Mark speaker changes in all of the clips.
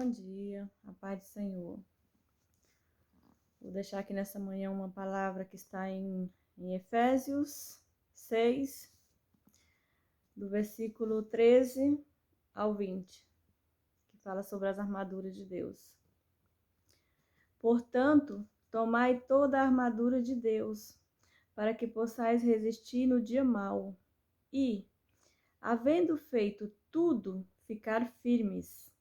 Speaker 1: Bom dia, a paz do Senhor. Vou deixar aqui nessa manhã uma palavra que está em Efésios 6, do versículo 13 ao 20, que fala sobre as armaduras de Deus. Portanto, tomai toda a armadura de Deus, para que possais resistir no dia mau, e, havendo feito tudo, ficar firmes.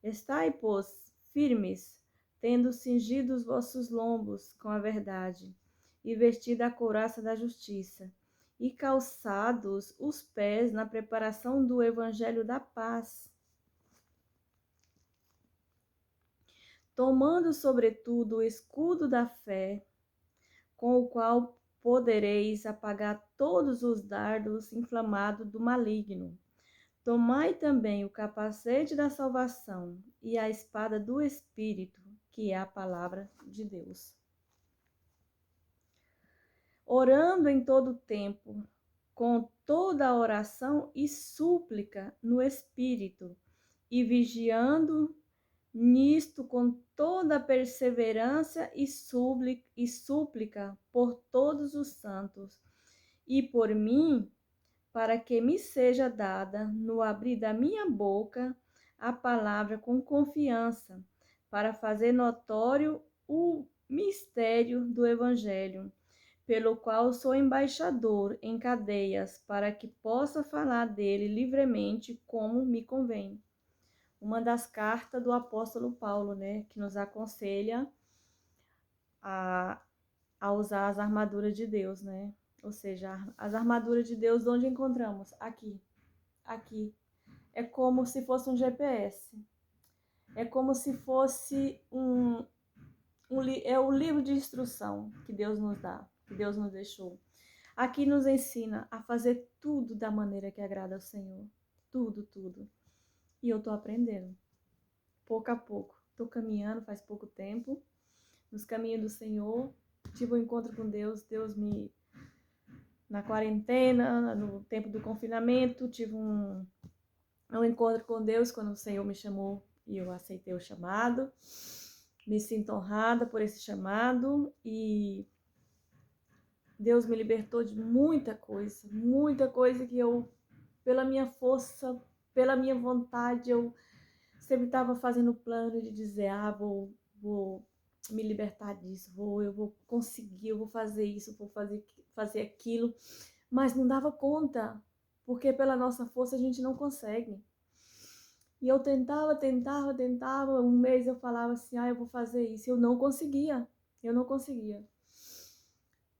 Speaker 1: Estai, pois, firmes, tendo cingido os vossos lombos com a verdade, e vestida a couraça da justiça, e calçados os pés na preparação do evangelho da paz. Tomando, sobretudo, o escudo da fé, com o qual podereis apagar todos os dardos inflamados do maligno. Tomai também o capacete da salvação e a espada do Espírito, que é a palavra de Deus. Orando em todo tempo, com toda a oração e súplica no Espírito, e vigiando nisto com toda a perseverança e súplica por todos os santos, e por mim, para que me seja dada, no abrir da minha boca, a palavra com confiança, para fazer notório o mistério do Evangelho, pelo qual sou embaixador em cadeias, para que possa falar dele livremente como me convém. Uma das cartas do apóstolo Paulo, né, que nos aconselha a usar as armaduras de Deus, né? Ou seja, as armaduras de Deus, onde encontramos? Aqui. É como se fosse um GPS. É como se fosse o livro de instrução que Deus nos dá, que Deus nos deixou. Aqui nos ensina a fazer tudo da maneira que agrada ao Senhor. Tudo. E eu tô aprendendo. Pouco a pouco. Tô caminhando faz pouco tempo. Nos caminhos do Senhor. Tive um encontro com Deus. Na quarentena, no tempo do confinamento, tive um encontro com Deus quando o Senhor me chamou e eu aceitei o chamado. Me sinto honrada por esse chamado e Deus me libertou de muita coisa que eu, pela minha força, pela minha vontade, eu sempre estava fazendo plano de dizer, vou me libertar disso, eu vou conseguir, eu vou fazer isso, vou fazer aquilo, mas não dava conta, porque pela nossa força a gente não consegue. E eu tentava, um mês eu falava assim, eu vou fazer isso, eu não conseguia.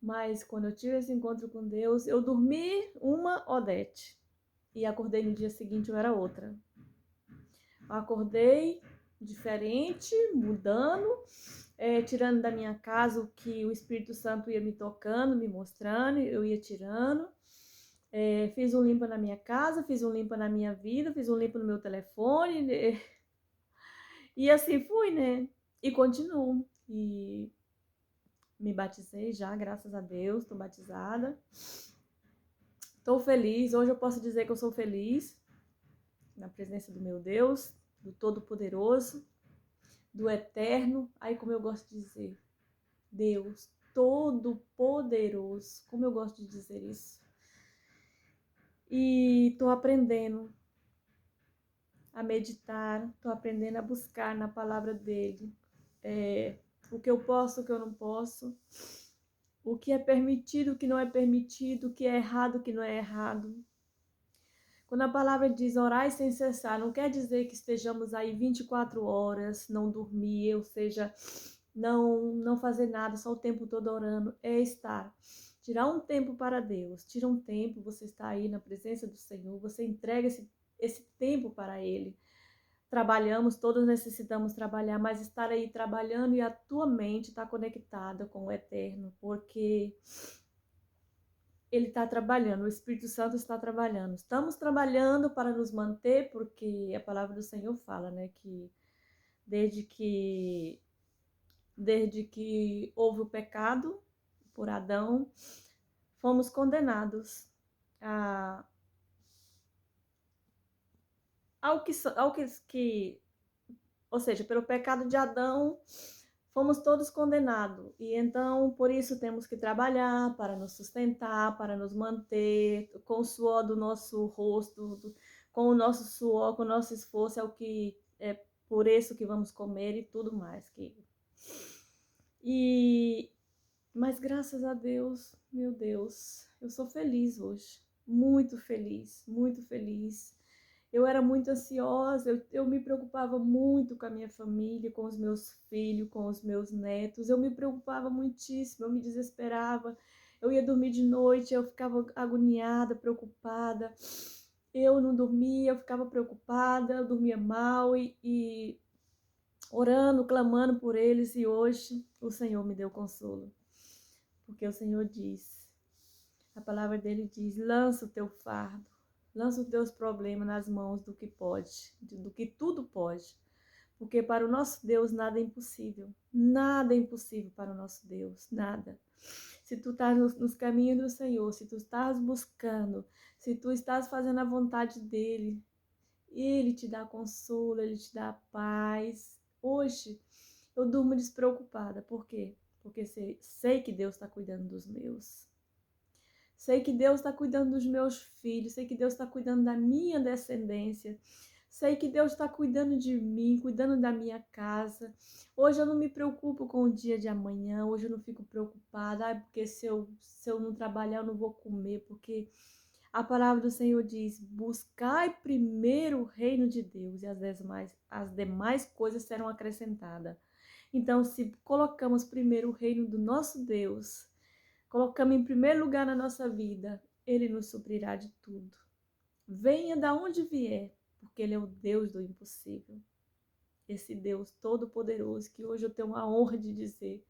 Speaker 1: Mas quando eu tive esse encontro com Deus, eu dormi uma Odete e acordei no dia seguinte, eu era outra. Acordei diferente, mudando, tirando da minha casa o que o Espírito Santo ia me tocando, me mostrando, eu ia tirando. Fiz um limpo na minha casa, fiz um limpo na minha vida, fiz um limpo no meu telefone, né? E assim fui, né? E continuo. E me batizei já, graças a Deus, tô batizada. Tô feliz, hoje eu posso dizer que eu sou feliz na presença do meu Deus, do Todo-Poderoso, do Eterno. Aí, como eu gosto de dizer, Deus Todo-Poderoso, como eu gosto de dizer isso. E tô aprendendo a meditar, tô aprendendo a buscar na palavra dele o que eu posso, o que eu não posso, o que é permitido, o que não é permitido, o que é errado, o que não é errado. Quando a palavra diz orai sem cessar, não quer dizer que estejamos aí 24 horas, não dormir, ou seja, não fazer nada, só o tempo todo orando. É estar. Tirar um tempo para Deus. Tira um tempo, você está aí na presença do Senhor, você entrega esse tempo para Ele. Trabalhamos, todos necessitamos trabalhar, mas estar aí trabalhando e a tua mente está conectada com o Eterno, porque Ele está trabalhando, o Espírito Santo está trabalhando. Estamos trabalhando para nos manter, porque a palavra do Senhor fala, né, que desde que houve o pecado por Adão, fomos condenados ao que ou seja, pelo pecado de Adão, fomos todos condenados. E então, por isso, temos que trabalhar para nos sustentar, para nos manter, com o suor do nosso rosto, com o nosso suor, com o nosso esforço, é o que é por isso que vamos comer e tudo mais. Mas graças a Deus, meu Deus, eu sou feliz hoje. Muito feliz, muito feliz. Eu era muito ansiosa, eu me preocupava muito com a minha família, com os meus filhos, com os meus netos. Eu me preocupava muitíssimo, eu me desesperava. Eu ia dormir de noite, eu ficava agoniada, preocupada. Eu não dormia, eu ficava preocupada, eu dormia mal e orando, clamando por eles. E hoje o Senhor me deu consolo. Porque o Senhor diz, a palavra dele diz, lança o teu fardo. Lança os teus problemas nas mãos do que pode, do que tudo pode. Porque para o nosso Deus nada é impossível. Nada é impossível para o nosso Deus, nada. Se tu estás nos caminhos do Senhor, se tu estás buscando, se tu estás fazendo a vontade dele, ele te dá consolo, ele te dá paz. Hoje eu durmo despreocupada. Por quê? Porque sei que Deus está cuidando dos meus. Sei que Deus está cuidando dos meus filhos, sei que Deus está cuidando da minha descendência, sei que Deus está cuidando de mim, cuidando da minha casa. Hoje eu não me preocupo com o dia de amanhã, hoje eu não fico preocupada, porque se eu não trabalhar eu não vou comer, porque a palavra do Senhor diz, buscai primeiro o reino de Deus e as demais coisas serão acrescentadas. Então, se colocamos primeiro o reino do nosso Deus, colocamos em primeiro lugar na nossa vida, ele nos suprirá de tudo. Venha da onde vier, porque ele é o Deus do impossível. Esse Deus todo-poderoso que hoje eu tenho a honra de dizer,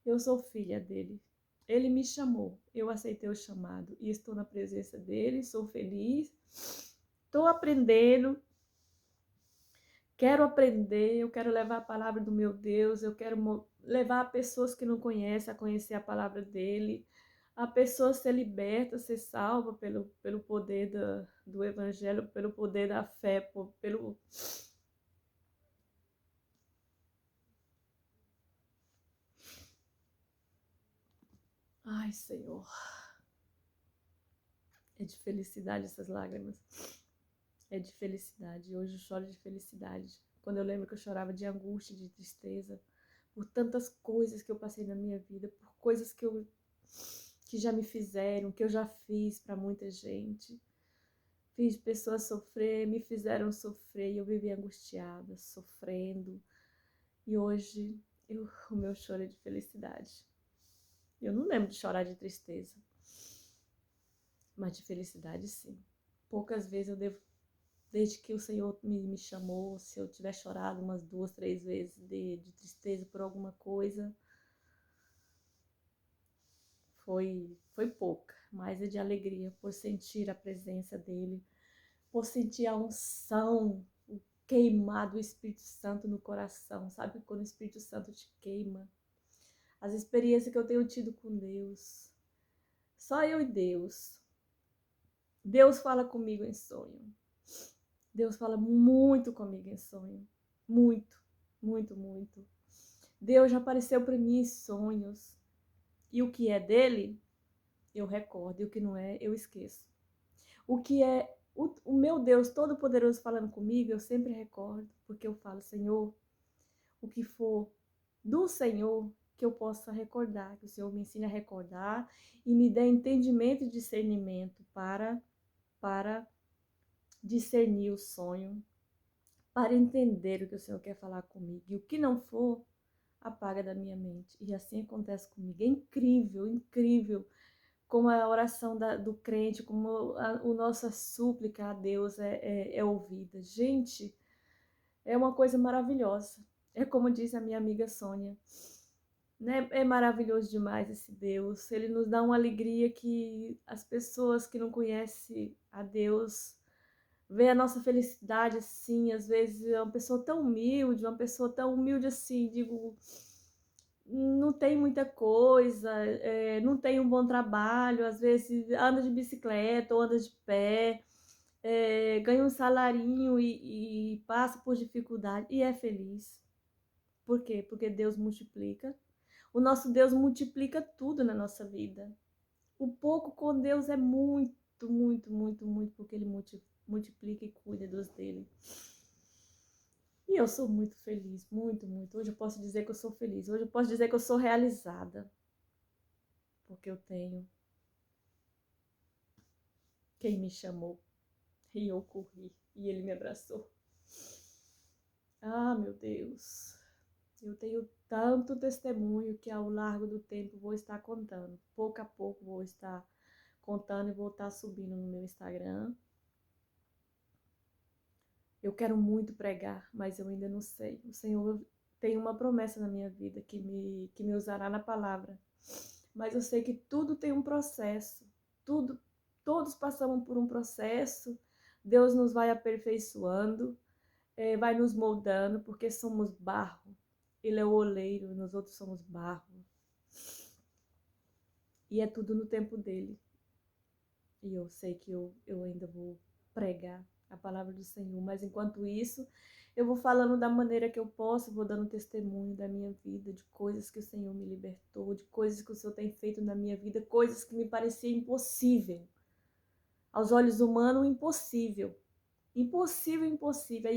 Speaker 1: eu sou filha dele. Ele me chamou, eu aceitei o chamado e estou na presença dele, sou feliz, estou aprendendo, quero aprender, eu quero levar a palavra do meu Deus, eu quero levar pessoas que não conhecem a conhecer a palavra dele, a pessoa ser liberta, ser salva pelo poder do evangelho, pelo poder da fé, pelo... Ai, Senhor, é de felicidade essas lágrimas, é de felicidade, hoje eu choro de felicidade, quando eu lembro que eu chorava de angústia, de tristeza, por tantas coisas que eu passei na minha vida, por coisas que já me fizeram, que eu já fiz para muita gente. Fiz pessoas sofrer, me fizeram sofrer e eu vivi angustiada, sofrendo. E hoje o meu choro é de felicidade. Eu não lembro de chorar de tristeza, mas de felicidade sim. Poucas vezes eu devo, desde que o Senhor me chamou, se eu tiver chorado umas 2, 3 vezes de tristeza por alguma coisa, foi pouca, mas é de alegria por sentir a presença dele, por sentir a unção, o queimar do Espírito Santo no coração, sabe? Quando o Espírito Santo te queima. As experiências que eu tenho tido com Deus. Só eu e Deus. Deus fala comigo em sonho. Deus fala muito comigo em sonho. Muito, muito, muito. Deus já apareceu para mim em sonhos. E o que é dele, eu recordo. E o que não é, eu esqueço. O que é o meu Deus Todo-Poderoso falando comigo, eu sempre recordo, porque eu falo, Senhor, o que for do Senhor, que eu possa recordar, que o Senhor me ensine a recordar e me dê entendimento e discernimento para discernir o sonho, para entender o que o Senhor quer falar comigo. E o que não for, apaga da minha mente. E assim acontece comigo. É incrível, incrível como a oração do crente, como a nossa súplica a Deus é ouvida. Gente, é uma coisa maravilhosa. É como diz a minha amiga Sônia, né? É maravilhoso demais esse Deus. Ele nos dá uma alegria que as pessoas que não conhecem a Deus vê a nossa felicidade assim, às vezes é uma pessoa tão humilde assim, digo, não tem muita coisa, não tem um bom trabalho, às vezes anda de bicicleta ou anda de pé, ganha um salarinho e passa por dificuldade e é feliz. Por quê? Porque Deus multiplica. O nosso Deus multiplica tudo na nossa vida. O pouco com Deus é muito, muito, muito, muito, porque Ele multiplica e cuida dos dele. E eu sou muito feliz, muito, muito. Hoje eu posso dizer que eu sou feliz. Hoje eu posso dizer que eu sou realizada. Porque eu tenho quem me chamou. E eu corri. E Ele me abraçou. Ah, meu Deus. Eu tenho tanto testemunho que ao largo do tempo vou estar contando. Pouco a pouco vou estar contando e vou estar subindo no meu Instagram. Eu quero muito pregar, mas eu ainda não sei. O Senhor tem uma promessa na minha vida que me usará na palavra. Mas eu sei que tudo tem um processo. Tudo, todos passamos por um processo. Deus nos vai aperfeiçoando, vai nos moldando, porque somos barro. Ele é o oleiro, nós outros somos barro. E é tudo no tempo dele. E eu sei que eu ainda vou pregar a palavra do Senhor. Mas enquanto isso, eu vou falando da maneira que eu posso, vou dando testemunho da minha vida, de coisas que o Senhor me libertou, de coisas que o Senhor tem feito na minha vida, coisas que me pareciam impossível. Aos olhos humanos, impossível. Impossível, impossível.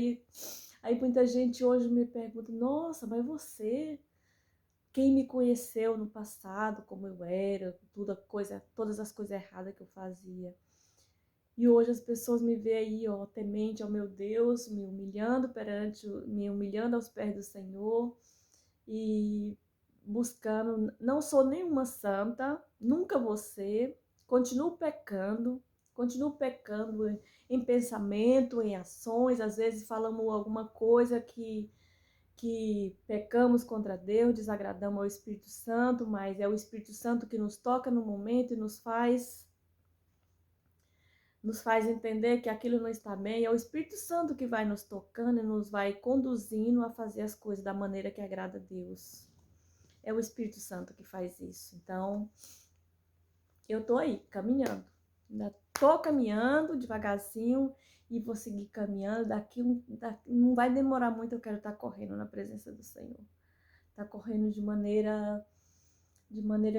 Speaker 1: Aí muita gente hoje me pergunta, nossa, mas você... Quem me conheceu no passado, como eu era, todas as coisas erradas que eu fazia. E hoje as pessoas me veem aí, ó, temente ao meu Deus, me humilhando aos pés do Senhor e buscando. Não sou nenhuma santa, nunca vou ser, continuo pecando em pensamento, em ações, às vezes falamos alguma coisa que pecamos contra Deus, desagradamos ao Espírito Santo, mas é o Espírito Santo que nos toca no momento e nos faz entender que aquilo não está bem. É o Espírito Santo que vai nos tocando e nos vai conduzindo a fazer as coisas da maneira que agrada a Deus. É o Espírito Santo que faz isso. Então, eu tô aí, caminhando. Ainda tô caminhando devagarzinho e vou seguir caminhando. Não vai demorar muito, eu quero estar correndo na presença do Senhor. Tá correndo de maneira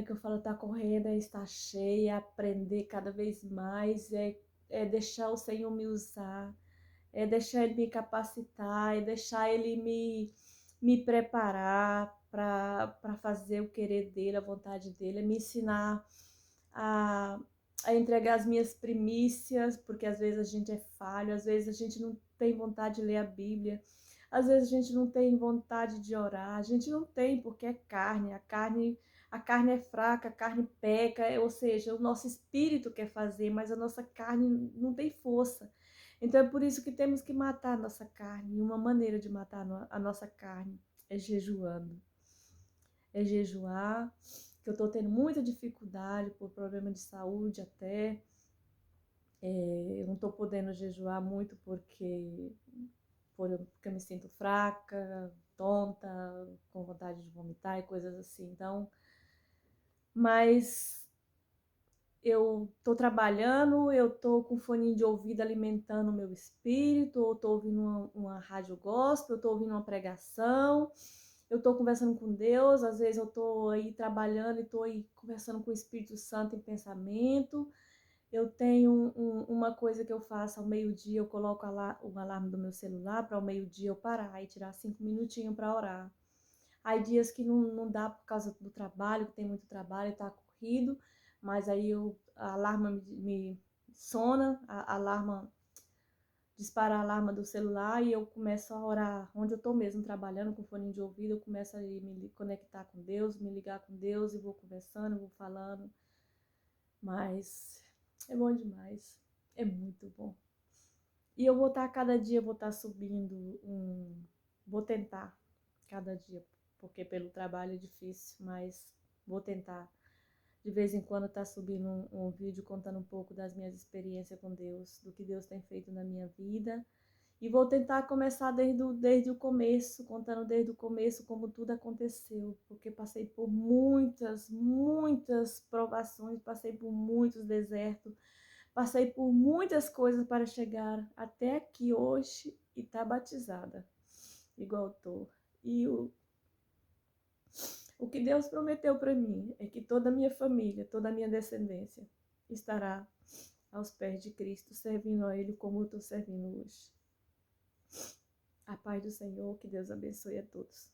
Speaker 1: que eu falo, tá correndo é estar cheia, é aprender cada vez mais, é deixar o Senhor me usar, é deixar Ele me capacitar, é deixar Ele me preparar para fazer o querer dEle, a vontade dEle, é me ensinar a, a entregar as minhas primícias, porque às vezes a gente é falho, às vezes a gente não tem vontade de ler a Bíblia, às vezes a gente não tem vontade de orar, a gente não tem porque é carne, a carne é fraca, a carne peca, ou seja, o nosso espírito quer fazer, mas a nossa carne não tem força. Então é por isso que temos que matar a nossa carne. E uma maneira de matar a nossa carne é jejuando. É jejuar, que eu estou tendo muita dificuldade por problema de saúde até. Eu não estou podendo jejuar muito porque eu me sinto fraca, tonta, com vontade de vomitar e coisas assim. Então, mas eu tô trabalhando, eu tô com fone de ouvido alimentando o meu espírito, eu tô ouvindo uma rádio gospel, eu tô ouvindo uma pregação, eu tô conversando com Deus, às vezes eu tô aí trabalhando e tô aí conversando com o Espírito Santo em pensamento. Eu tenho uma coisa que eu faço ao meio-dia, eu coloco o alarme do meu celular para ao meio-dia eu parar e tirar 5 minutinhos para orar. Aí dias que não dá por causa do trabalho, que tem muito trabalho, tá corrido, mas aí a alarma me sona, a alarma dispara a alarma do celular e eu começo a orar onde eu tô mesmo trabalhando com fone de ouvido, eu começo a me conectar com Deus, me ligar com Deus e vou conversando, vou falando, mas é bom demais, é muito bom. E eu vou estar, cada dia, eu vou estar subindo vou tentar cada dia, porque pelo trabalho é difícil, mas vou tentar. De vez em quando tá subindo um vídeo contando um pouco das minhas experiências com Deus, do que Deus tem feito na minha vida. E vou tentar começar desde o começo, contando desde o começo como tudo aconteceu, porque passei por muitas, muitas provações, passei por muitos desertos, Passei por muitas coisas para chegar até aqui hoje e estar batizada, igual estou. E o que Deus prometeu para mim é que toda a minha família, toda a minha descendência estará aos pés de Cristo, servindo a Ele como eu estou servindo hoje. A paz do Senhor, que Deus abençoe a todos.